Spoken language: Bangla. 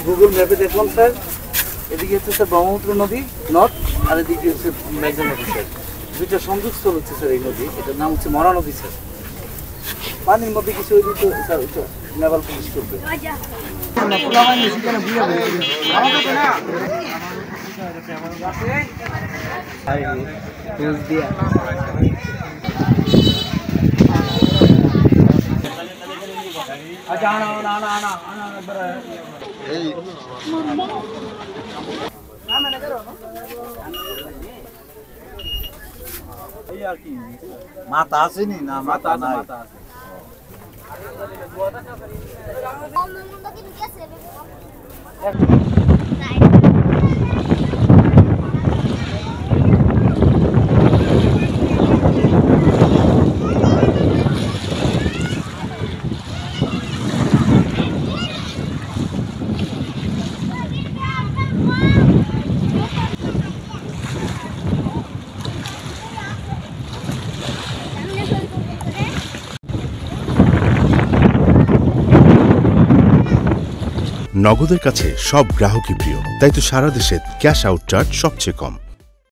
গুগল ম্যাপে দেখলাম স্যার, এদিকে হচ্ছে স্যার ব্রহ্মপুত্র নদী নর্থ, আর এদিকে হচ্ছে মেঘনা নদী স্যার। দুইটা সংযোগস্থল হচ্ছে স্যার এই নদী, এটার নাম হচ্ছে মরা নদী স্যার। পানির মধ্যে কিছু ওই দিকে স্যার ওইটা নেভাল পুলিশ করবে। মাথা আসেনি না, মাথা নাই। নগদের কাছে সব গ্রাহকই প্রিয়, তাই তো সারা দেশে ক্যাশ আউট চার্জ সবচেয়ে কম।